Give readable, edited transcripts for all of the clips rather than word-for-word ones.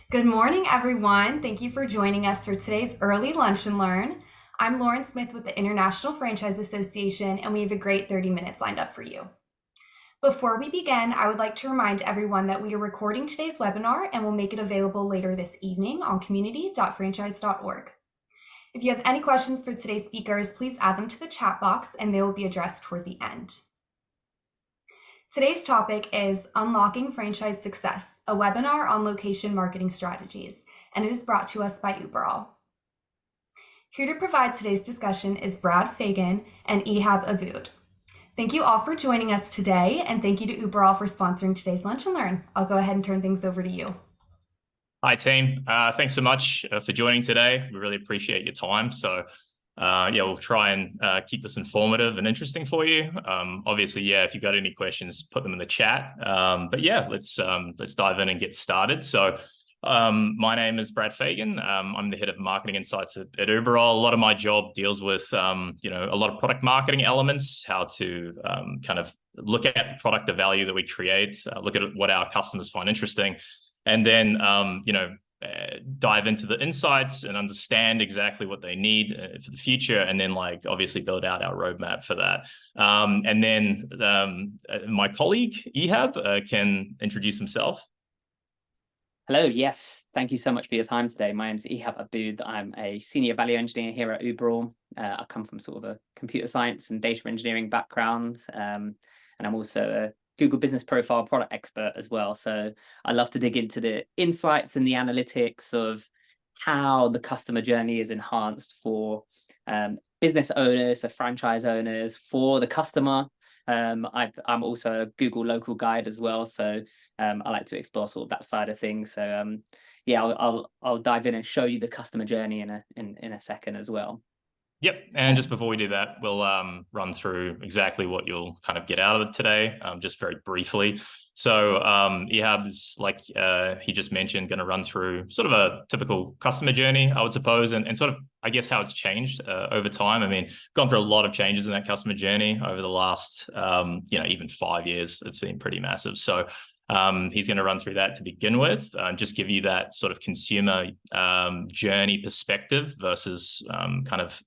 Good morning, everyone. Thank you for joining us for today's early lunch and learn. I'm Lauren Smith with the International Franchise Association, and we have a great 30 minutes lined up for you. Before we begin, I would like to remind everyone that we are recording today's webinar and will make it available later this evening on community.franchise.org. If you have any questions for today's speakers, please add them to the chat box and they will be addressed toward the end. Today's topic is Unlocking Franchise Success, a webinar on location marketing strategies, and it is brought to us by Uberall. Here to provide today's discussion is Brad Fagan and Ehab Aboud. Thank you all for joining us today, and thank you to Uberall for sponsoring today's Lunch and Learn. I'll go ahead and turn things over to you. Hi, team. Thanks so much for joining today. We really appreciate your time. We'll try and keep this informative and interesting for you. Obviously, if you've got any questions, put them in the chat. Let's dive in and get started. My name is Brad Fagan. I'm the head of marketing insights at Uberall. A lot of my job deals with a lot of product marketing elements, how to kind of look at the product, the value that we create, look at what our customers find interesting, and then dive into the insights and understand exactly what they need for the future, and then obviously build out our roadmap for that. My colleague Ehab can introduce himself. Hello, yes, thank you so much for your time today. My name is Ehab Aboud. I'm a senior value engineer here at Uberall. I come from sort of a computer science and data engineering background, and I'm also a Google Business Profile product expert as well. So I love to dig into the insights and the analytics of how the customer journey is enhanced for business owners, for franchise owners, for the customer. I'm also a Google local guide as well, so I like to explore sort of that side of things. So I'll dive in and show you the customer journey in a second as well. Yep, and just before we do that, we'll run through exactly what you'll kind of get out of it today, just very briefly. So Ehab's, like he just mentioned, going to run through sort of a typical customer journey, I would suppose, and sort of, I guess, how it's changed over time. I mean, gone through a lot of changes in that customer journey over the last, even 5 years. It's been pretty massive. So he's going to run through that to begin with, just give you that sort of consumer journey perspective versus kind of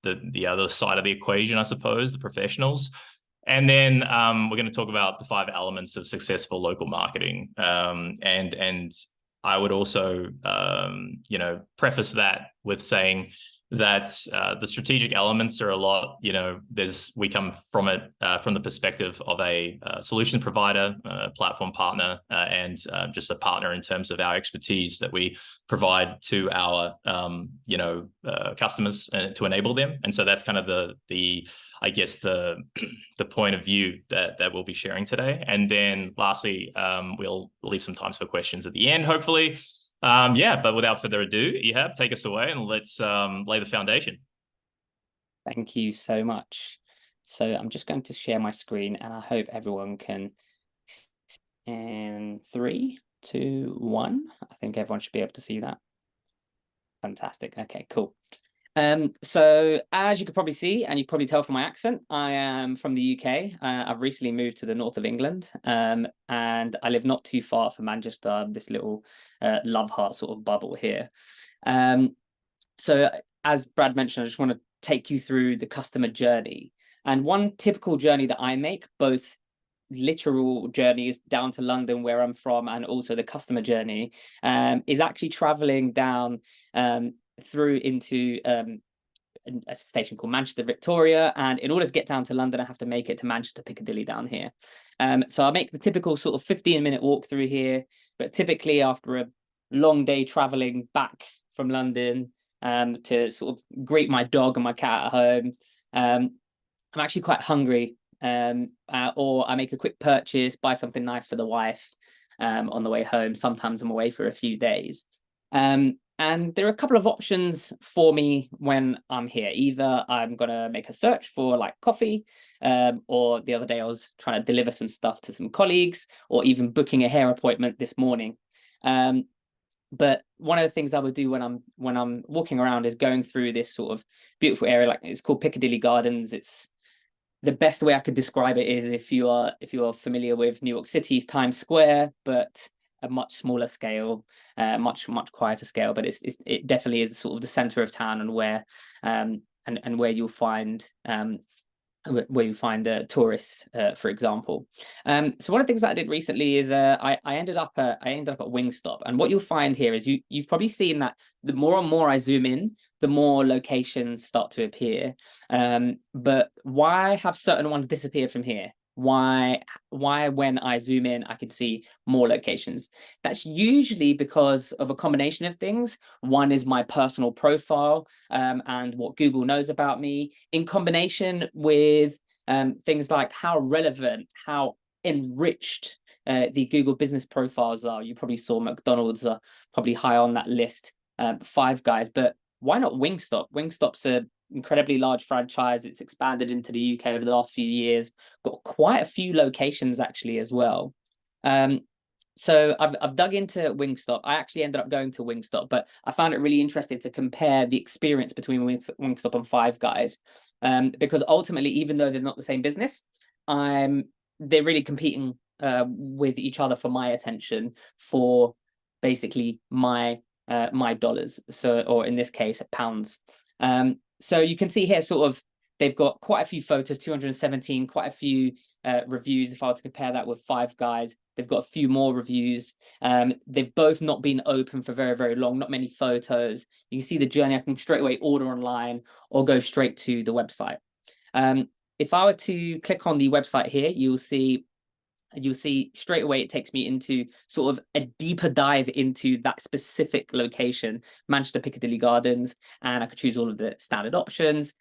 the other side of the equation, I suppose, the professionals. And then we're going to talk about the 5 elements of successful local marketing. And I would also, preface that with saying that the strategic elements are a lot, we come from it from the perspective of a solution provider, a platform partner, and just a partner in terms of our expertise that we provide to our, customers to enable them. And so that's kind of the point of view that we'll be sharing today. And then lastly, we'll leave some time for questions at the end, hopefully. But without further ado, Ehab, take us away and let's lay the foundation. Thank you so much. So I'm just going to share my screen, and I hope everyone can. In 3, 2, 1. I think everyone should be able to see that. Fantastic. Okay, cool. So as you could probably see, and you can probably tell from my accent, I am from the UK. I've recently moved to the north of England, and I live not too far from Manchester, this little love heart sort of bubble here. So as Brad mentioned, I just want to take you through the customer journey. And one typical journey that I make, both literal journeys down to London, where I'm from, and also the customer journey, is actually traveling down through into a station called Manchester Victoria, and in order to get down to London I have to make it to Manchester Piccadilly down here. So I make the typical sort of 15-minute walk through here, but typically after a long day traveling back from London to sort of greet my dog and my cat at home, I'm actually quite hungry, or I make a quick purchase, buy something nice for the wife on the way home. Sometimes I'm away for a few days. And there are a couple of options for me when I'm here. Either I'm going to make a search for like coffee, or the other day I was trying to deliver some stuff to some colleagues, or even booking a hair appointment this morning. But one of the things I would do when I'm walking around is going through this sort of beautiful area, like it's called Piccadilly Gardens. It's the best way I could describe it is if you are familiar with New York City's Times Square, but a much smaller scale, much quieter scale, but it definitely is sort of the center of town, and where and where you'll find tourists, for example. So one of the things that I did recently is I ended up at Wingstop, and what you'll find here is you've probably seen that the more and more I zoom in, the more locations start to appear. But why have certain ones disappeared from here? Why when I zoom in, I can see more locations? That's usually because of a combination of things. One is my personal profile, and what Google knows about me, in combination with things like how relevant, how enriched the Google business profiles are. You probably saw McDonald's are probably high on that list, Five Guys, but why not Wingstop? Wingstop's a incredibly large franchise. It's expanded into the UK over the last few years, got quite a few locations actually as well. So I've dug into Wingstop. I actually ended up going to Wingstop, but I found it really interesting to compare the experience between Wingstop and Five Guys, because ultimately, even though they're not the same business, they're really competing with each other for my attention, for basically my dollars, so, or in this case, pounds. So you can see here sort of they've got quite a few photos, 217, quite a few reviews. If I were to compare that with Five Guys, they've got a few more reviews. They've both not been open for very, very long, not many photos. You can see the journey. I can straight away order online or go straight to the website. If I were to click on the website here, you'll see straight away it takes me into sort of a deeper dive into that specific location, Manchester Piccadilly Gardens, and I could choose all of the standard options.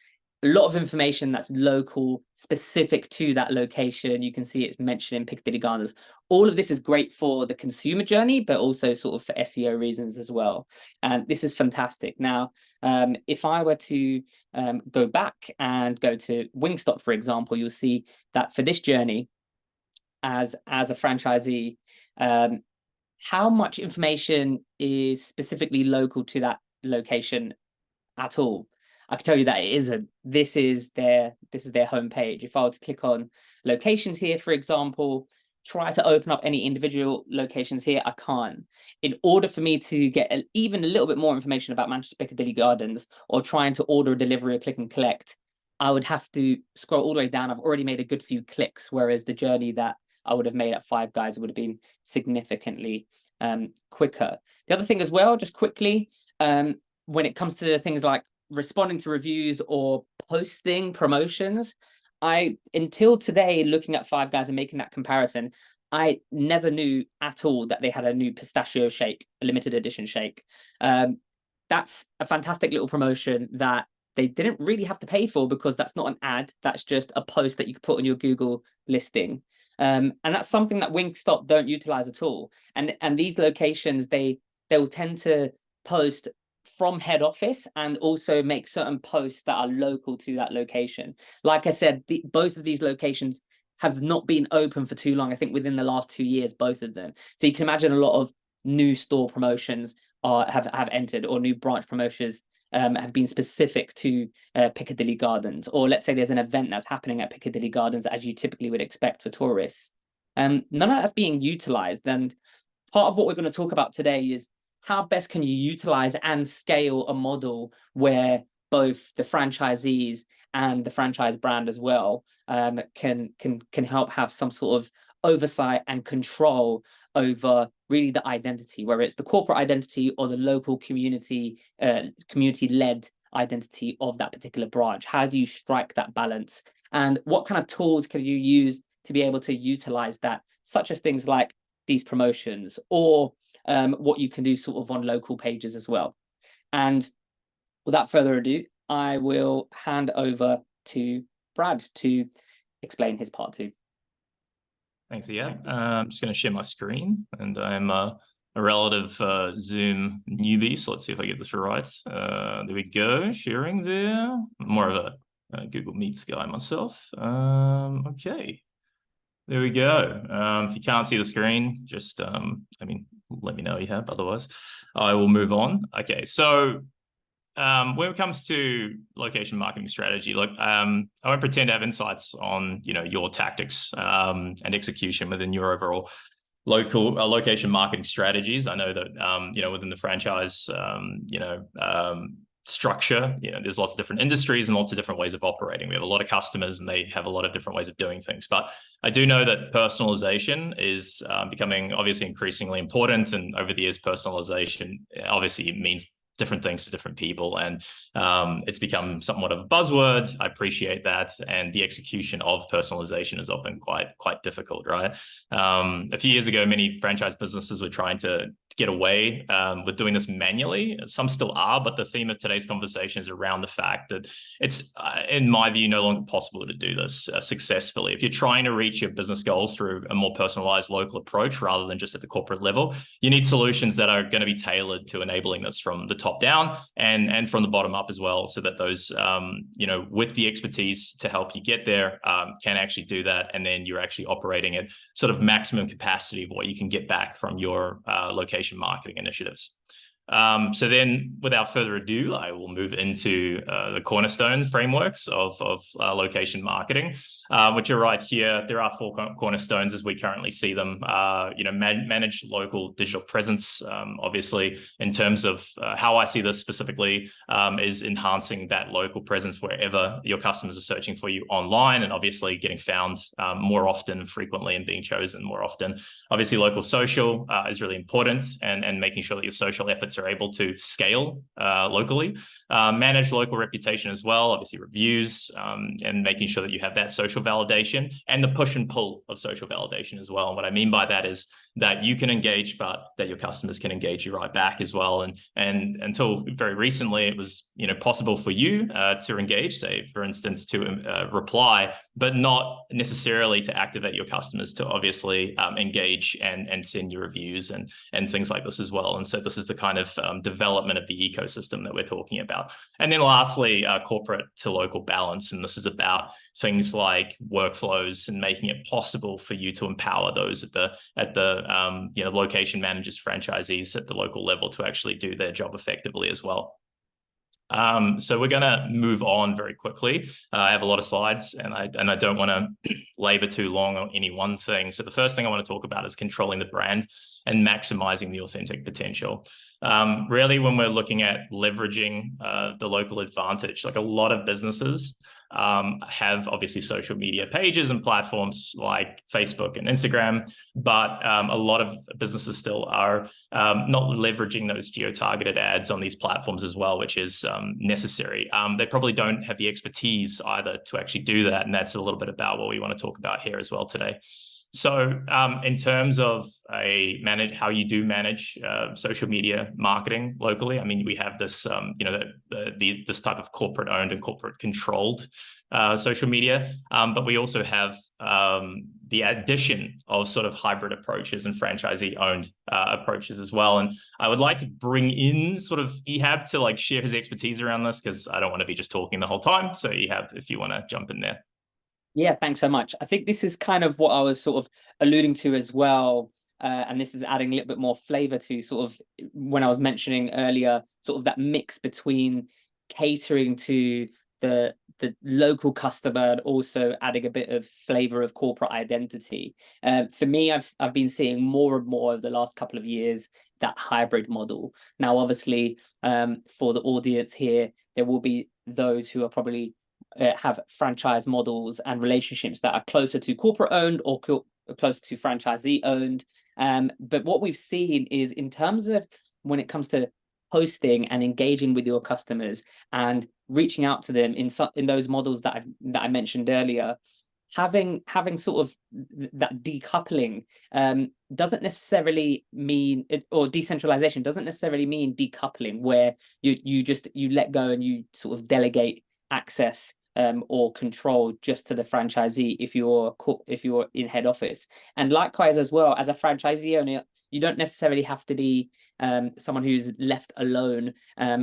A lot of information that's local, specific to that location. You can see it's mentioned in Piccadilly Gardens. All of this is great for the consumer journey, but also sort of for SEO reasons as well. And this is fantastic. Now, if I were to go back and go to Wingstop, for example, you'll see that for this journey, as a franchisee, how much information is specifically local to that location at all? I can tell you that it isn't. This is their homepage. If I were to click on locations here, for example, try to open up any individual locations here, I can't. In order for me to get even a little bit more information about Manchester Piccadilly Gardens, or trying to order a delivery or click and collect, I would have to scroll all the way down. I've already made a good few clicks, whereas the journey that I would have made at Five Guys would have been significantly quicker. The other thing as well, just quickly, when it comes to things like responding to reviews or posting promotions, until today, looking at Five Guys and making that comparison, I never knew at all that they had a new pistachio shake, a limited edition shake. That's a fantastic little promotion that they didn't really have to pay for, because that's not an ad, that's just a post that you could put on your Google listing. And that's something that Wingstop don't utilize at all. And these locations, they'll tend to post from head office and also make certain posts that are local to that location. Like I said, both of these locations have not been open for too long. I think within the last 2 years, both of them. So you can imagine a lot of new store promotions have entered, or new branch promotions have been specific to Piccadilly Gardens, or let's say there's an event that's happening at Piccadilly Gardens, as you typically would expect for tourists. None of that's being utilized, and part of what we're going to talk about today is how best can you utilize and scale a model where both the franchisees and the franchise brand as well can help have some sort of oversight and control over really the identity, whether it's the corporate identity or the local community led identity of that particular branch. How do you strike that balance, and what kind of tools can you use to be able to utilize that, such as things like these promotions, or what you can do sort of on local pages as well. And without further ado, I will hand over to Brad to explain his part two. Thanks, Ehab. I'm just going to share my screen, and I'm a relative Zoom newbie, so let's see if I get this right. There we go, sharing there. More of a Google Meets guy myself. Okay, there we go. If you can't see the screen, just, let me know, Ehab, otherwise I will move on. Okay, so when it comes to location marketing strategy, look, I won't pretend to have insights on, your tactics and execution within your overall location marketing strategies. I know that within the franchise structure, there's lots of different industries and lots of different ways of operating. We have a lot of customers and they have a lot of different ways of doing things. But I do know that personalization is becoming obviously increasingly important. And over the years, personalization obviously means different things to different people, and it's become somewhat of a buzzword. I appreciate that, and the execution of personalization is often quite difficult, right? A few years ago, many franchise businesses were trying to get away with doing this manually. Some still are, but the theme of today's conversation is around the fact that it's, in my view, no longer possible to do this successfully. If you're trying to reach your business goals through a more personalized local approach rather than just at the corporate level, you need solutions that are going to be tailored to enabling this from the top down and from the bottom up as well, so that those with the expertise to help you get there can actually do that, and then you're actually operating at sort of maximum capacity of what you can get back from your location marketing initiatives. So then, without further ado, I will move into the cornerstone frameworks of location marketing, which are right here. There are 4 cornerstones as we currently see them. Manage local digital presence. Obviously, in terms of how I see this specifically, is enhancing that local presence wherever your customers are searching for you online, and obviously getting found more often, frequently, and being chosen more often. Obviously, local social is really important, and making sure that your social efforts are able to scale locally. Manage local reputation as well, obviously reviews, and making sure that you have that social validation and the push and pull of social validation as well. And what I mean by that is that you can engage, but that your customers can engage you right back as well. And until very recently, it was possible for you to engage, say for instance, to reply, but not necessarily to activate your customers to obviously engage and send you reviews and things like this as well. And so this is the kind of development of the ecosystem that we're talking about. And then lastly, corporate to local balance, and this is about things like workflows and making it possible for you to empower those at the location managers, franchisees at the local level to actually do their job effectively as well. So we're going to move on very quickly. I have a lot of slides, and I don't want to labor too long on any one thing. So the first thing I want to talk about is controlling the brand and maximizing the authentic potential. Really, when we're looking at leveraging the local advantage, like a lot of businesses have obviously social media pages and platforms like Facebook and Instagram, but a lot of businesses still are not leveraging those geo-targeted ads on these platforms as well, which is necessary. They probably don't have the expertise either to actually do that, and that's a little bit about what we want to talk about here as well today. So in terms of how you do manage social media marketing locally, I mean, we have this, this type of corporate owned and corporate controlled social media, but we also have the addition of sort of hybrid approaches and franchisee owned approaches as well. And I would like to bring in sort of Ehab to share his expertise around this, because I don't want to be just talking the whole time. So Ehab, if you want to jump in there. Yeah, thanks so much. I think this is kind of what I was sort of alluding to as well. And this is adding a little bit more flavor to sort of when I was mentioning earlier, sort of that mix between catering to the local customer and also adding a bit of flavor of corporate identity. For me, I've been seeing more and more over the last couple of years that hybrid model. Now, obviously, for the audience here, there will be those who are probably have franchise models and relationships that are closer to corporate owned or closer to franchisee owned. But what we've seen is, in terms of when it comes to hosting and engaging with your customers and reaching out to them in those models that I mentioned earlier, having sort of that decoupling doesn't necessarily mean or decentralization doesn't necessarily mean decoupling, where you let go and you sort of delegate access or control just to the franchisee if you're in head office. And likewise as well, as a franchisee owner, you don't necessarily have to be someone who's left alone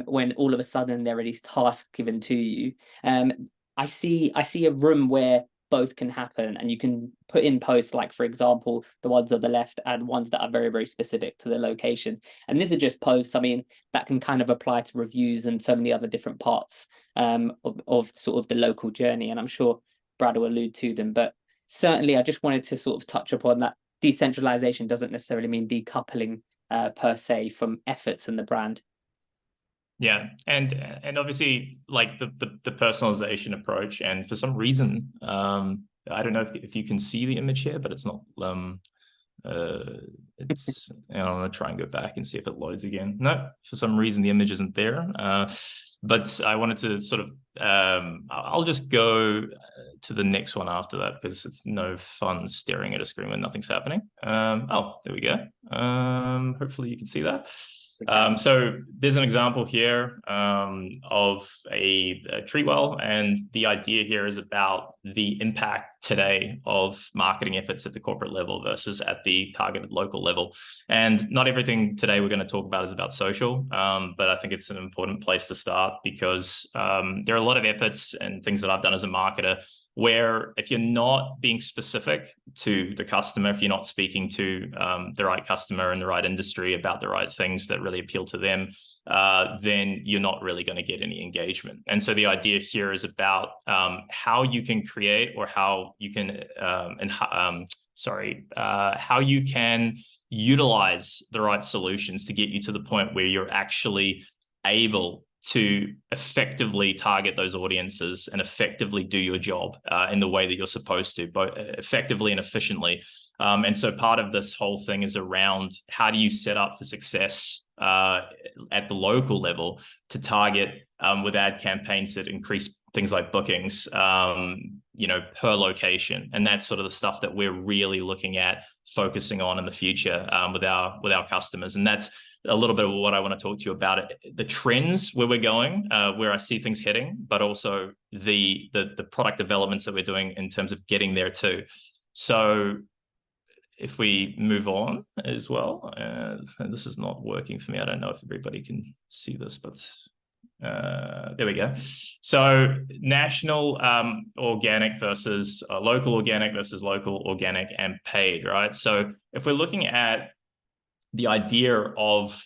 when all of a sudden there are these tasks given to you. I see a room where both can happen, and you can put in posts like, for example, the ones on the left and ones that are very, very specific to the location. And these are just posts, I mean, that can kind of apply to reviews and so many other different parts of sort of the local journey. And I'm sure Brad will allude to them, but certainly I just wanted to sort of touch upon that decentralization doesn't necessarily mean decoupling per se from efforts in the brand. Yeah, and obviously like the personalization approach, and for some reason, I don't know if you can see the image here, but it's not. It's I'm gonna try and go back and see if it loads again. No, for some reason the image isn't there. But I wanted to sort of I'll just go to the next one after that, because it's no fun staring at a screen when nothing's happening. Oh, there we go. Hopefully you can see that. So there's an example here of a tree well, and the idea here is about the impact today of marketing efforts at the corporate level versus at the targeted local level. And not everything today we're going to talk about is about social, but I think it's an important place to start, because there are a lot of efforts and things that I've done as a marketer where if you're not being specific to the customer, if you're not speaking to the right customer in the right industry about the right things that really appeal to them, then you're not really going to get any engagement. And so the idea here is about how you can create, or how you can how you can utilize the right solutions to get you to the point where you're actually able to effectively target those audiences and effectively do your job in the way that you're supposed to, both effectively and efficiently. And so part of this whole thing is around how do you set up for success at the local level to target with ad campaigns that increase things like bookings, per location. And that's sort of the stuff that we're really looking at focusing on in the future with our customers. And that's a little bit of what I want to talk to you about, the trends where we're going, where I see things heading, but also the product developments that we're doing in terms of getting there too. So if we move on as well, and this is not working for me. I don't know if everybody can see this, but there we go. So national organic versus local organic and paid, right? So if we're looking at the idea of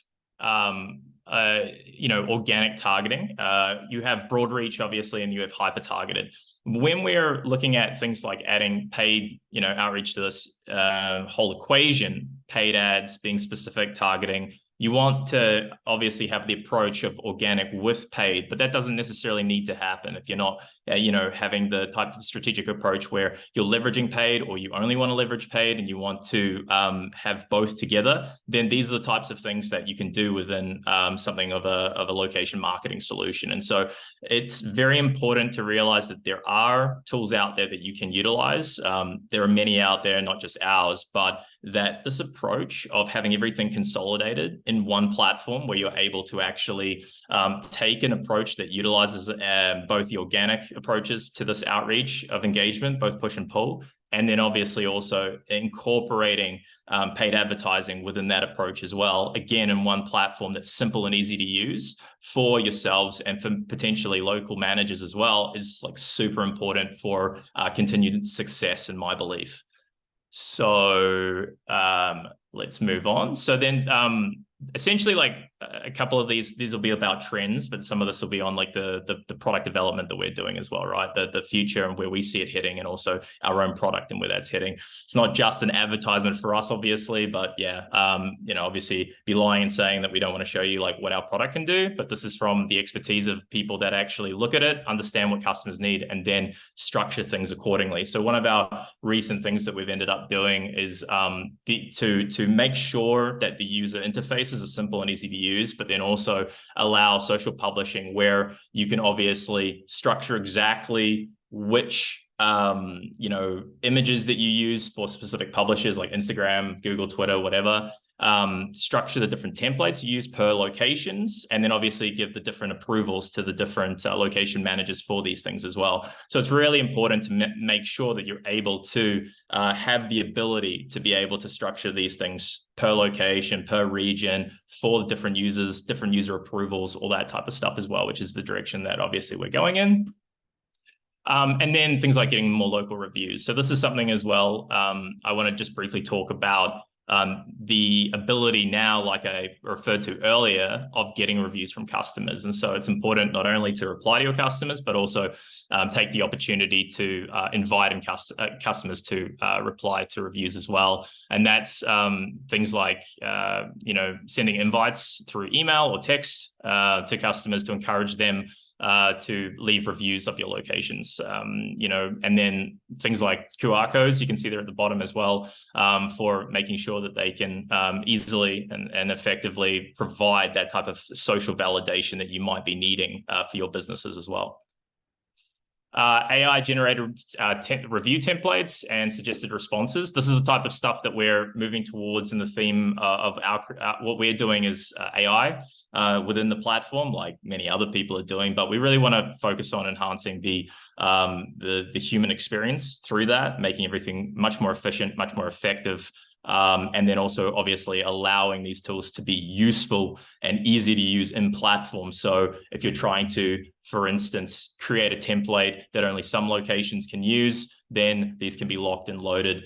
organic targeting, you have broad reach obviously, and you have hyper targeted. When we're looking at things like adding paid outreach to this whole equation, paid ads being specific targeting, you want to obviously have the approach of organic with paid, but that doesn't necessarily need to happen if you're not, having the type of strategic approach where you're leveraging paid, or you only want to leverage paid and you want to have both together. Then these are the types of things that you can do within something of a location marketing solution. And so it's very important to realize that there are tools out there that you can utilize. There are many out there, not just ours, but that this approach of having everything consolidated in one platform where you're able to actually take an approach that utilizes both the organic approaches to this outreach of engagement, both push and pull, and then obviously also incorporating paid advertising within that approach as well, again, in one platform that's simple and easy to use for yourselves and for potentially local managers as well, is like super important for continued success in my belief. So let's move on. So then essentially, like a couple of these will be about trends, but some of this will be on like the product development that we're doing as well, right? The future and where we see it heading, and also our own product and where that's heading. It's not just an advertisement for us, obviously, but yeah, obviously be lying and saying that we don't want to show you like what our product can do, but this is from the expertise of people that actually look at it, understand what customers need, and then structure things accordingly. So one of our recent things that we've ended up doing is to make sure that the user interface is simple and easy to use, but then also allow social publishing where you can obviously structure exactly which images that you use for specific publishers like Instagram, Google, Twitter, whatever, structure the different templates you use per locations, and then obviously give the different approvals to the different location managers for these things as well. So it's really important to make sure that you're able to have the ability to be able to structure these things per location, per region, for different users, different user approvals, all that type of stuff as well, which is the direction that obviously we're going in. And then things like getting more local reviews. So this is something as well I want to just briefly talk about the ability now, like I referred to earlier, of getting reviews from customers. And so it's important not only to reply to your customers, but also take the opportunity to invite customers to reply to reviews as well. And that's things like, sending invites through email or text to customers to encourage them to leave reviews of your locations, and then things like QR codes, you can see there at the bottom as well, for making sure that they can easily and effectively provide that type of social validation that you might be needing for your businesses as well. AI generated review templates and suggested responses. This is the type of stuff that we're moving towards in the theme of what we're doing is AI within the platform, like many other people are doing. But we really want to focus on enhancing the human experience through that, making everything much more efficient, much more effective. And then also obviously allowing these tools to be useful and easy to use in platform. So if you're trying to, for instance, create a template that only some locations can use, then these can be locked and loaded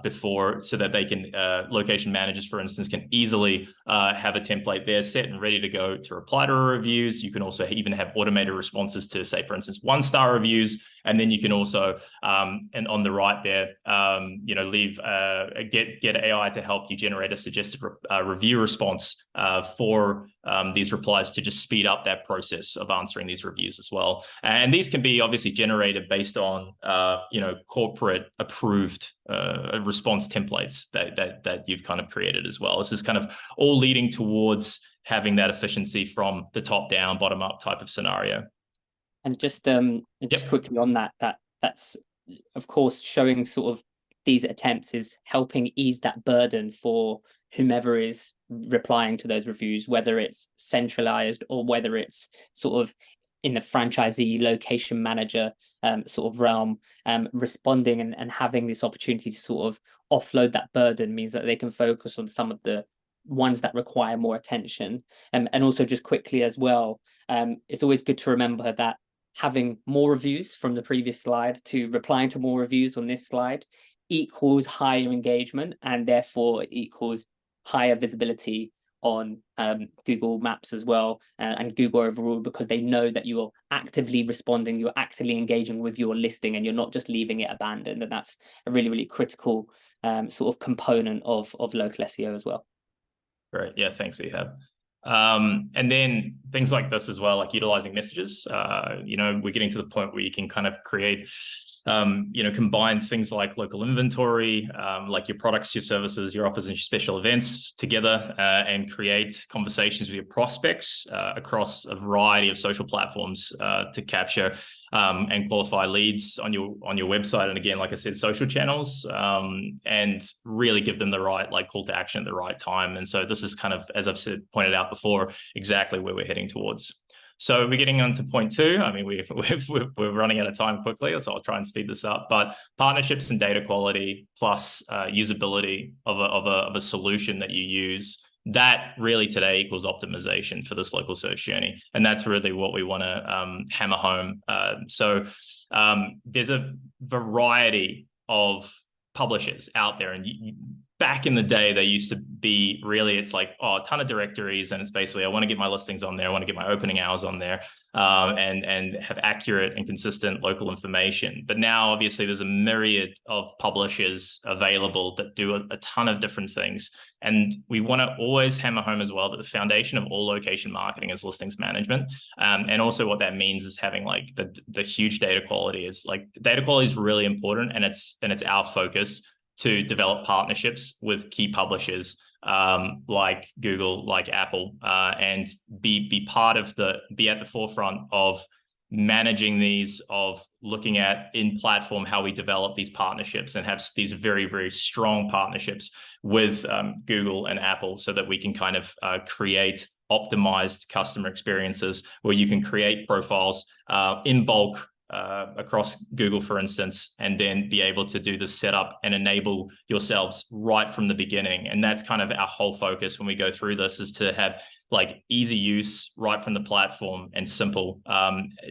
before, so that they can, location managers, for instance, can easily have a template there set and ready to go to reply to reviews. You can also even have automated responses to, say, for instance, 1-star reviews. And then you can also, and on the right there, get AI to help you generate a suggested review response for these replies to just speed up that process of answering these reviews as well. And these can be obviously generated based on, corporate approved response templates that you've kind of created as well. This is kind of all leading towards having that efficiency from the top down, bottom up type of scenario. And just quickly on that's of course showing sort of these attempts is helping ease that burden for whomever is replying to those reviews, whether it's centralized or whether it's sort of in the franchisee location manager sort of realm, responding and having this opportunity to sort of offload that burden means that they can focus on some of the ones that require more attention. And also just quickly as well, it's always good to remember that having more reviews from the previous slide to replying to more reviews on this slide equals higher engagement, and therefore equals higher visibility on Google Maps as well, and Google overall, because they know that you're actively responding, you're actively engaging with your listing, and you're not just leaving it abandoned. And that's a really, really critical sort of component of local SEO as well. Great. Yeah, thanks, Ehab. And then things like this as well, like utilizing messages. We're getting to the point where you can kind of create, combine things like local inventory, like your products, your services, your offers, and your special events together, and create conversations with your prospects across a variety of social platforms to capture and qualify leads on your website. And again, like I said, social channels, and really give them the right call to action at the right time. And so this is kind of, as I've pointed out before, exactly where we're heading towards. So we're getting on to point 2. I mean, we're running out of time quickly, so I'll try and speed this up. But partnerships and data quality plus usability of a solution that you use, that really today equals optimization for this local search journey. And that's really what we want to hammer home. So there's a variety of publishers out there, and back in the day, they used to be really, it's like, a ton of directories, and it's basically, I want to get my listings on there, I want to get my opening hours on there, and have accurate and consistent local information. But now, obviously, there's a myriad of publishers available that do a ton of different things. And we want to always hammer home as well that the foundation of all location marketing is listings management. And also what that means is having the huge data quality. Is data quality is really important, and it's our focus to develop partnerships with key publishers like Google, like Apple, and be at the forefront of managing these, of looking at in platform how we develop these partnerships, and have these very, very strong partnerships with Google and Apple, so that we can kind of create optimized customer experiences where you can create profiles in bulk across Google, for instance, and then be able to do the setup and enable yourselves right from the beginning. And that's kind of our whole focus when we go through this, is to have easy use right from the platform and simple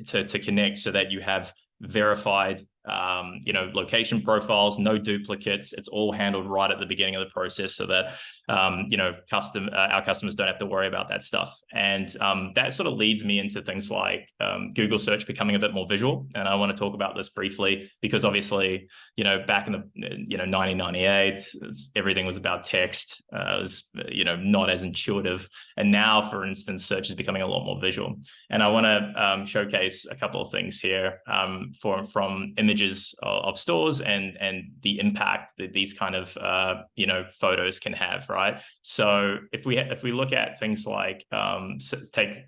to connect, so that you have verified location profiles, no duplicates. It's all handled right at the beginning of the process so that, our customers don't have to worry about that stuff. And that sort of leads me into things like Google search becoming a bit more visual. And I want to talk about this briefly because obviously, back in the, 1998, everything was about text. It was, not as intuitive. And now, for instance, search is becoming a lot more visual. And I want to showcase a couple of things here from images of stores and the impact that these kind of photos can have, right? So if we look at things like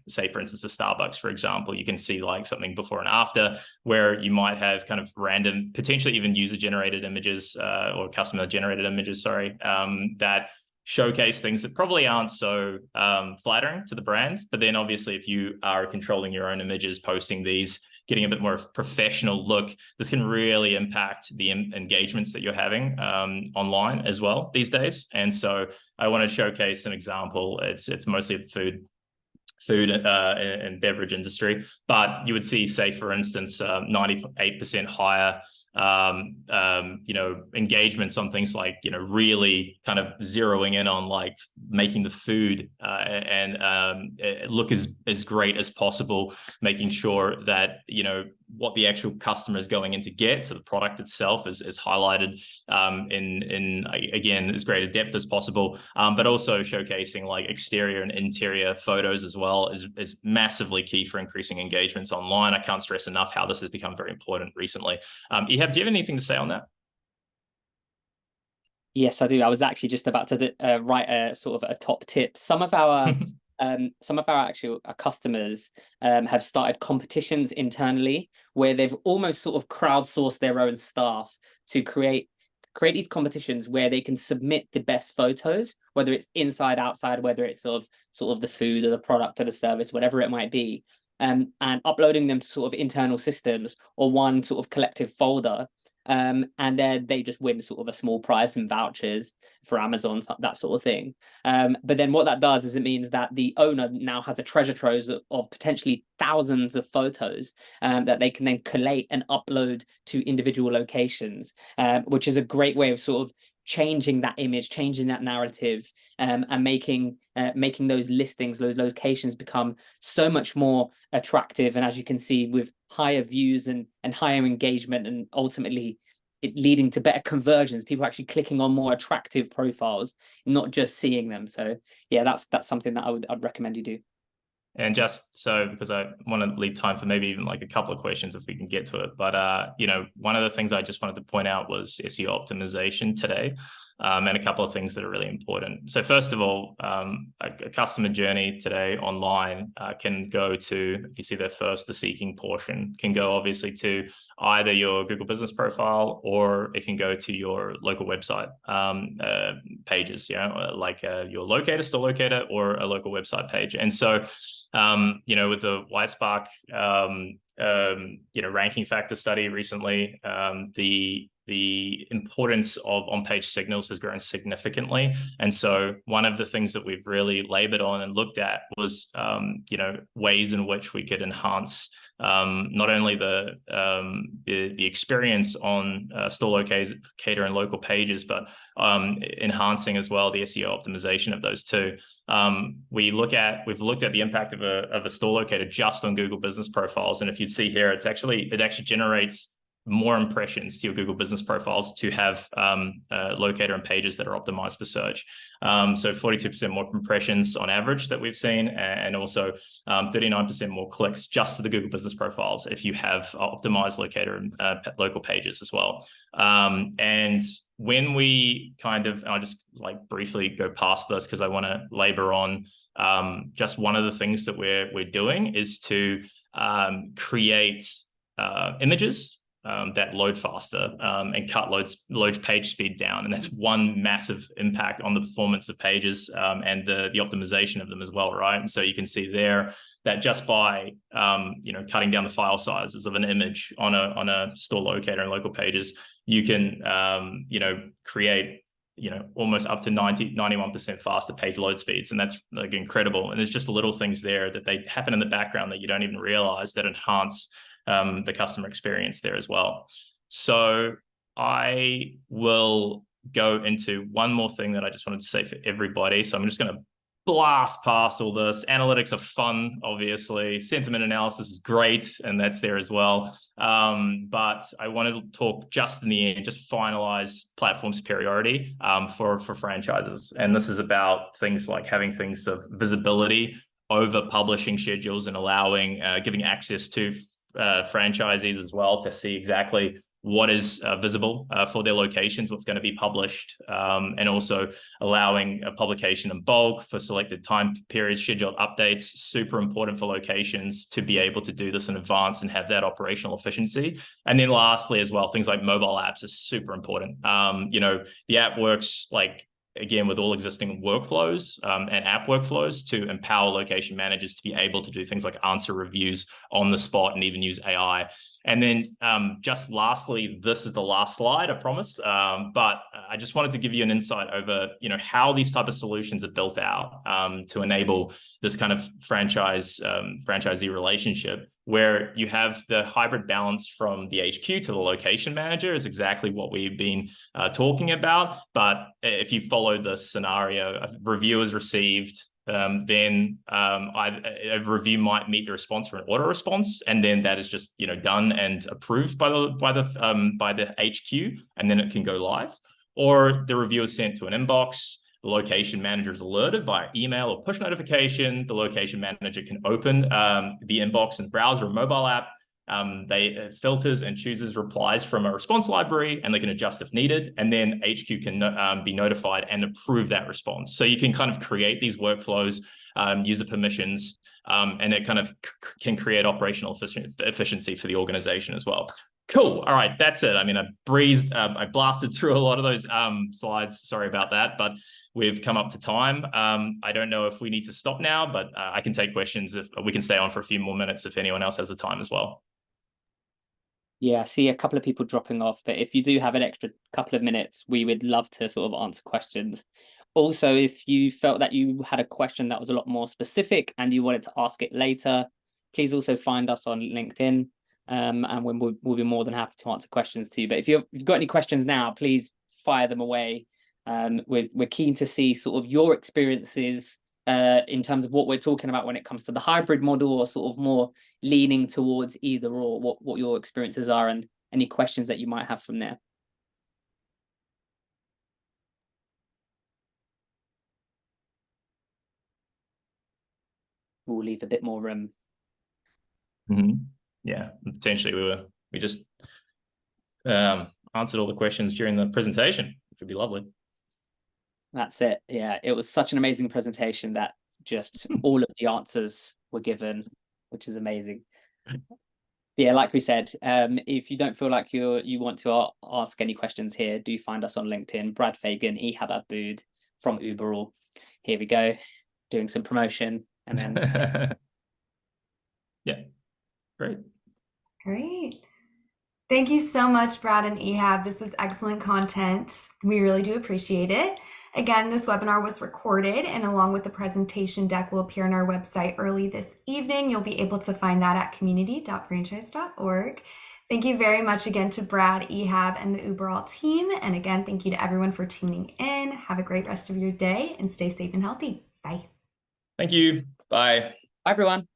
say for instance a Starbucks, for example, you can see like something before and after where you might have kind of random, potentially even user generated images or customer generated images, that showcase things that probably aren't so flattering to the brand. But then obviously if you are controlling your own images, posting these, getting a bit more professional look, this can really impact the engagements that you're having online as well these days. And so I want to showcase an example. It's mostly the food and beverage industry, but you would see, say, for instance, 98% higher engagements on things like, really kind of zeroing in on like making the food and look as great as possible, making sure that, what the actual customer is going in to get. So the product itself is highlighted in again, as great a depth as possible, but also showcasing like exterior and interior photos as well is massively key for increasing engagements online. I can't stress enough how this has become very important recently. Ehab, do you have anything to say on that? Yes, I do. I was actually just about to write a sort of a top tip. Some of our actual customers have started competitions internally where they've almost sort of crowdsourced their own staff to create these competitions where they can submit the best photos, whether it's inside, outside, whether it's sort of the food or the product or the service, whatever it might be, and uploading them to sort of internal systems or one sort of collective folder. And then they just win sort of a small prize and vouchers for Amazon, that sort of thing. But then what that does is it means that the owner now has a treasure trove of potentially thousands of photos that they can then collate and upload to individual locations, which is a great way of sort of changing that image, changing that narrative, and making those listings, those locations become so much more attractive. And as you can see, with higher views and higher engagement, and ultimately it leading to better conversions, people actually clicking on more attractive profiles, not just seeing them. So yeah, that's something that I'd recommend you do. And just so, because I want to leave time for maybe even like a couple of questions if we can get to it. But, one of the things I just wanted to point out was SEO optimization today, and a couple of things that are really important. So first of all, a customer journey today online can go to, if you see there first, the seeking portion can go obviously to either your Google business profile, or it can go to your local website pages, like your locator, store locator, or a local website page. And so, with the Whitespark, ranking factor study recently, the importance of on-page signals has grown significantly. And so one of the things that we've really labored on and looked at was, ways in which we could enhance not only the experience on store locator and local pages, but enhancing as well the SEO optimization of those two. We've looked at the impact of a store locator just on Google business profiles, and if you see here, it actually generates more impressions to your Google business profiles to have locator and pages that are optimized for search. So 42% more impressions on average that we've seen, and also 39% more clicks just to the Google business profiles if you have optimized locator and local pages as well. And when we I'll just like briefly go past this because I want to labor on just one of the things that we're doing is to create images that load faster and cut load page speed down. And that's one massive impact on the performance of pages and the optimization of them as well, right? And so you can see there that just by cutting down the file sizes of an image on a store locator and local pages, you can create almost up to 91% faster page load speeds. And that's like incredible. And there's just little things there that they happen in the background that you don't even realize that enhance the customer experience there as well. So I will go into one more thing that I just wanted to say for everybody. So I'm just going to blast past all this. Analytics are fun, obviously. Sentiment analysis is great, and that's there as well. But I wanted to talk just in the end, just finalize platform superiority for franchises. And this is about things like having things of visibility over publishing schedules and allowing, giving access to franchisees as well to see exactly what is visible for their locations, what's going to be published, and also allowing a publication in bulk for selected time periods, scheduled updates, super important for locations to be able to do this in advance and have that operational efficiency. And then lastly as well, things like mobile apps is super important. The app works like, again, with all existing workflows and app workflows to empower location managers to be able to do things like answer reviews on the spot and even use AI. And then just lastly, this is the last slide, I promise. But I just wanted to give you an insight over, how these type of solutions are built out to enable this kind of franchisee relationship, where you have the hybrid balance from the HQ to the location manager is exactly what we've been talking about. But if you follow the scenario, a review is received, then a review might meet the response for an auto response, and then that is just done and approved by the HQ, and then it can go live. Or the review is sent to an inbox. The location manager is alerted via email or push notification. The location manager can open the inbox in browser or mobile app. They filters and chooses replies from a response library, and they can adjust if needed. And then HQ can be notified and approve that response. So you can kind of create these workflows, user permissions, and it kind of can create operational efficiency for the organization as well. Cool. All right, that's it. I mean, I blasted through a lot of those slides. Sorry about that, but we've come up to time. I don't know if we need to stop now, but I can take questions. If we can stay on for a few more minutes if anyone else has the time as well. Yeah, I see a couple of people dropping off, but if you do have an extra couple of minutes, we would love to sort of answer questions. Also, if you felt that you had a question that was a lot more specific and you wanted to ask it later, please also find us on LinkedIn. And we'll be more than happy to answer questions too. But if you've got any questions now, please fire them away. We're keen to see sort of your experiences in terms of what we're talking about when it comes to the hybrid model, or sort of more leaning towards either or, what your experiences are and any questions that you might have from there. We'll leave a bit more room. Yeah, potentially we just answered all the questions during the presentation, which would be lovely. That's it. Yeah, it was such an amazing presentation that just all of the answers were given, which is amazing. Yeah, like we said, if you don't feel like you want to ask any questions here, do find us on LinkedIn. Brad Fagan, Ehab Aboud from Uberall. Here we go, doing some promotion, and then yeah, great. Thank you so much, Brad and Ehab. This was excellent content. We really do appreciate it. Again, this webinar was recorded, and along with the presentation deck will appear on our website early this evening. You'll be able to find that at community.franchise.org. Thank you very much again to Brad, Ehab, and the Uberall team. And again, thank you to everyone for tuning in. Have a great rest of your day and stay safe and healthy. Bye. Thank you. Bye. Bye, everyone.